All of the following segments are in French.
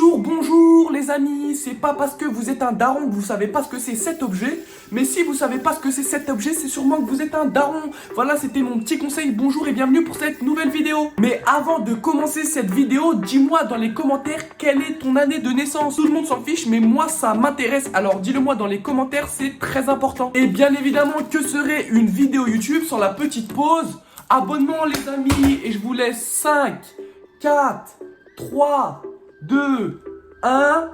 Bonjour les amis, c'est pas parce que vous êtes un daron que vous savez pas ce que c'est cet objet, mais si vous savez pas ce que c'est cet objet, c'est sûrement que vous êtes un daron. Voilà, c'était mon petit conseil, bonjour et bienvenue pour cette nouvelle vidéo. Mais avant de commencer cette vidéo, dis-moi dans les commentaires quelle est ton année de naissance. Tout le monde s'en fiche, mais moi ça m'intéresse, alors dis-le moi dans les commentaires, c'est très important. Et bien évidemment, que serait une vidéo YouTube sans la petite pause abonnement les amis, et je vous laisse 5, 4, 3, 2, 1.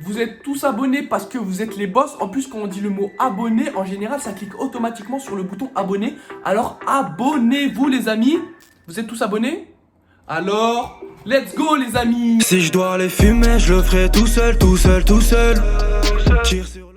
Vous êtes tous abonnés parce que vous êtes les boss. En plus, quand on dit le mot abonné, en général, ça clique automatiquement sur le bouton abonné. Alors, abonnez-vous les amis. Vous êtes tous abonnés? Alors, let's go les amis. Si je dois les fumer, je le ferai tout seul. Tire sur la...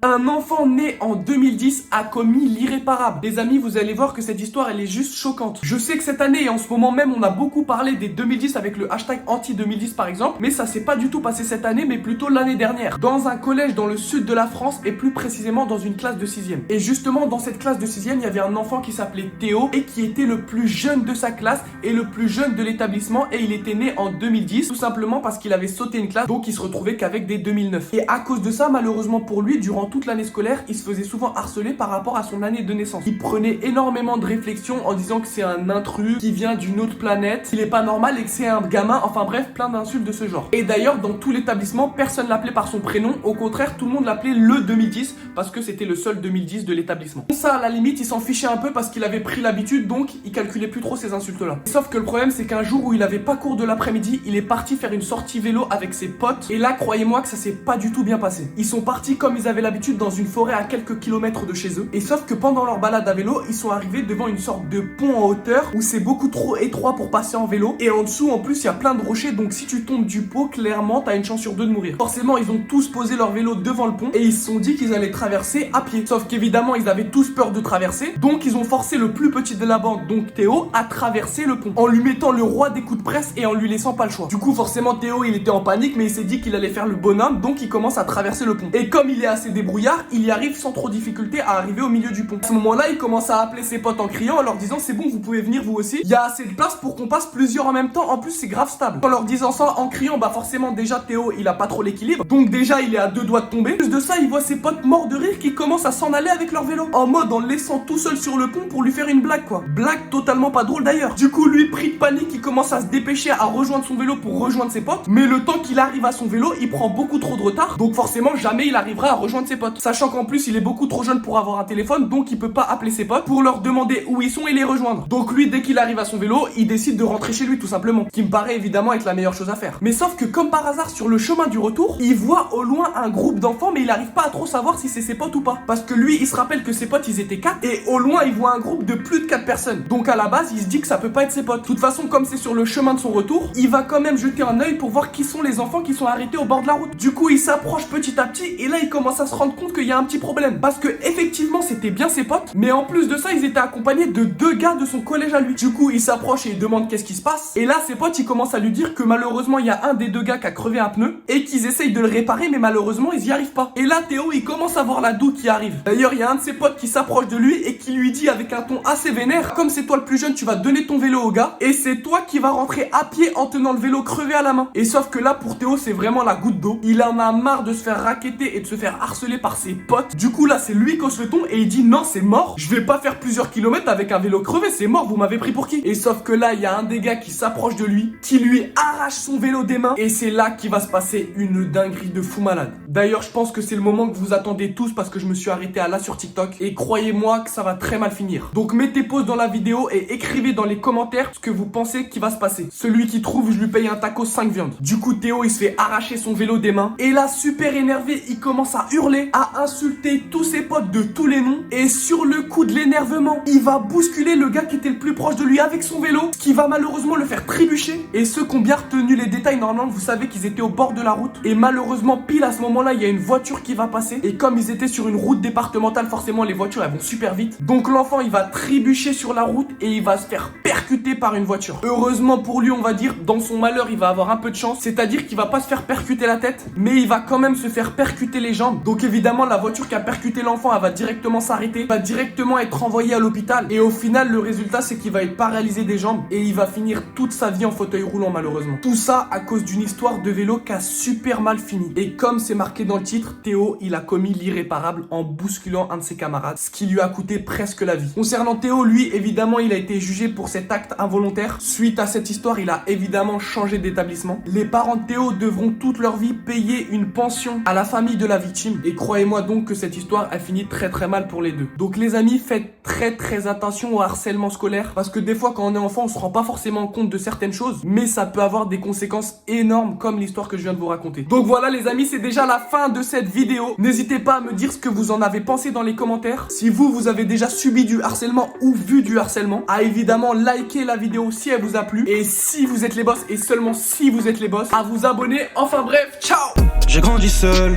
Un enfant né en 2010 a commis l'irréparable. Les amis, vous allez voir que cette histoire, elle est juste choquante. Je sais que cette année et en ce moment même, on a beaucoup parlé des 2010 avec le hashtag anti-2010 par exemple, mais ça s'est pas du tout passé cette année, mais plutôt l'année dernière. Dans un collège dans le sud de la France et plus précisément dans une classe de 6e. Et justement, dans cette classe de 6e, il y avait un enfant qui s'appelait Théo et qui était le plus jeune de sa classe et le plus jeune de l'établissement, et il était né en 2010, tout simplement parce qu'il avait sauté une classe, donc il se retrouvait qu'avec des 2009. Et à cause de ça, malheureusement pour lui, durant toute l'année scolaire, il se faisait souvent harceler par rapport à son année de naissance. Il prenait énormément de réflexions en disant que c'est un intrus qui vient d'une autre planète, qu'il est pas normal et que c'est un gamin, enfin bref, plein d'insultes de ce genre. Et d'ailleurs, dans tout l'établissement, personne l'appelait par son prénom, au contraire, tout le monde l'appelait le 2010 parce que c'était le seul 2010 de l'établissement. Ça, à la limite, il s'en fichait un peu parce qu'il avait pris l'habitude, donc il calculait plus trop ces insultes-là. Sauf que le problème, c'est qu'un jour où il avait pas cours de l'après-midi, il est parti faire une sortie vélo avec ses potes, et là, croyez-moi que ça s'est pas du tout bien passé. Ils sont partis comme ils avaient l'habitude dans une forêt à quelques kilomètres de chez eux, et sauf que pendant leur balade à vélo, ils sont arrivés devant une sorte de pont en hauteur où c'est beaucoup trop étroit pour passer en vélo, et en dessous en plus il y a plein de rochers, donc si tu tombes du pont, clairement t'as une chance sur deux de mourir. Forcément ils ont tous posé leur vélo devant le pont et ils se sont dit qu'ils allaient traverser à pied, sauf qu'évidemment ils avaient tous peur de traverser, donc ils ont forcé le plus petit de la bande, donc Théo, à traverser le pont en lui mettant le roi des coups de presse et en lui laissant pas le choix. Du coup forcément Théo il était en panique, mais il s'est dit qu'il allait faire le bonhomme, donc il commence à traverser le pont, et comme il est assez débrouillard, il y arrive sans trop difficulté à arriver au milieu du pont. À ce moment-là, il commence à appeler ses potes en criant, en leur disant c'est bon, vous pouvez venir vous aussi. Il y a assez de place pour qu'on passe plusieurs en même temps. En plus, c'est grave stable. En leur disant ça, en criant, bah forcément déjà Théo, il a pas trop l'équilibre. Donc déjà, il est à deux doigts de tomber. Plus de ça, il voit ses potes morts de rire qui commencent à s'en aller avec leur vélo. En mode en le laissant tout seul sur le pont pour lui faire une blague quoi. Blague totalement pas drôle d'ailleurs. Du coup, lui, pris de panique, il commence à se dépêcher à rejoindre son vélo pour rejoindre ses potes. Mais le temps qu'il arrive à son vélo, il prend beaucoup trop de retard. Donc forcément, jamais il arrivera à rejoindre ses potes. Sachant qu'en plus, il est beaucoup trop jeune pour avoir un téléphone, donc il peut pas appeler ses potes pour leur demander où ils sont et les rejoindre. Donc lui, dès qu'il arrive à son vélo, il décide de rentrer chez lui tout simplement, qui me paraît évidemment être la meilleure chose à faire. Mais sauf que comme par hasard, sur le chemin du retour, il voit au loin un groupe d'enfants, mais il arrive pas à trop savoir si c'est ses potes ou pas, parce que lui, il se rappelle que ses potes, ils étaient 4, et au loin, il voit un groupe de plus de 4 personnes. Donc à la base, il se dit que ça peut pas être ses potes. De toute façon, comme c'est sur le chemin de son retour, il va quand même jeter un œil pour voir qui sont les enfants qui sont arrêtés au bord de la route. Du coup, il s'approche petit à petit, et là, il commence à se rendre compte qu'il y a un petit problème, parce que effectivement, c'était bien ses potes, mais en plus de ça, ils étaient accompagnés de 2 gars de son collège à lui. Du coup, il s'approche et il demande qu'est-ce qui se passe. Et là, ses potes, ils commencent à lui dire que malheureusement, il y a un des 2 gars qui a crevé un pneu et qu'ils essayent de le réparer, mais malheureusement, ils y arrivent pas. Et là, Théo, il commence à voir la doue qui arrive. D'ailleurs, il y a un de ses potes qui s'approche de lui et qui lui dit avec un ton assez vénère, comme c'est toi le plus jeune, tu vas donner ton vélo au gars et c'est toi qui vas rentrer à pied en tenant le vélo crevé à la main. Et sauf que là, pour Théo, c'est vraiment la goutte d'eau. Il en a marre de se faire racketter et de se faire harceler par ses potes. Du coup, là, c'est lui qui hausse le ton et il dit non, c'est mort, je vais pas faire plusieurs kilomètres avec un vélo crevé, c'est mort, vous m'avez pris pour qui? Et sauf que là, il y a un des gars qui s'approche de lui, qui lui arrache son vélo des mains, et c'est là qu'il va se passer une dinguerie de fou malade. D'ailleurs, je pense que c'est le moment que vous attendez tous parce que je me suis arrêté à là sur TikTok, et croyez-moi que ça va très mal finir. Donc mettez pause dans la vidéo et écrivez dans les commentaires ce que vous pensez qui va se passer. Celui qui trouve, je lui paye un taco 5 viandes. Du coup, Théo, il se fait arracher son vélo des mains, et là, super énervé, il commence à hurler, à insulter tous ses potes de tous les noms, et sur le coup de l'énervement, il va bousculer le gars qui était le plus proche de lui avec son vélo, ce qui va malheureusement le faire trébucher. Et ceux qui ont bien retenu les détails, normalement vous savez qu'ils étaient au bord de la route, et malheureusement pile à ce moment là il y a une voiture qui va passer, et comme ils étaient sur une route départementale, forcément les voitures elles vont super vite, donc l'enfant il va trébucher sur la route et il va se faire percuter par une voiture. Heureusement pour lui, on va dire, dans son malheur il va avoir un peu de chance, c'est à dire qu'il va pas se faire percuter la tête, mais il va quand même se faire percuter les jambes. Donc évidemment la voiture qui a percuté l'enfant, elle va directement s'arrêter, va directement être envoyée à l'hôpital. Et au final, le résultat, c'est qu'il va être paralysé des jambes et il va finir toute sa vie en fauteuil roulant, malheureusement. Tout ça à cause d'une histoire de vélo qui a super mal fini. Et comme c'est marqué dans le titre, Théo, il a commis l'irréparable en bousculant un de ses camarades, ce qui lui a coûté presque la vie. Concernant Théo, lui, évidemment, il a été jugé pour cet acte involontaire. Suite à cette histoire, il a évidemment changé d'établissement. Les parents de Théo devront toute leur vie payer une pension à la famille de la victime. Et croyez-moi donc que cette histoire a fini très mal pour les deux. Donc les amis, faites très attention au harcèlement scolaire, parce que des fois quand on est enfant, on se rend pas forcément compte de certaines choses, mais ça peut avoir des conséquences énormes comme l'histoire que je viens de vous raconter. Donc voilà les amis, c'est déjà la fin de cette vidéo. N'hésitez pas à me dire ce que vous en avez pensé dans les commentaires. Si vous avez déjà subi du harcèlement ou vu du harcèlement, à évidemment liker la vidéo si elle vous a plu. Et si vous êtes les boss, et seulement si vous êtes les boss, à vous abonner. Enfin bref, ciao. J'ai grandi seul,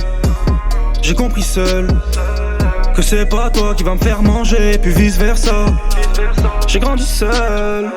j'ai compris seul que c'est pas toi qui va me faire manger, puis vice versa. J'ai grandi seul.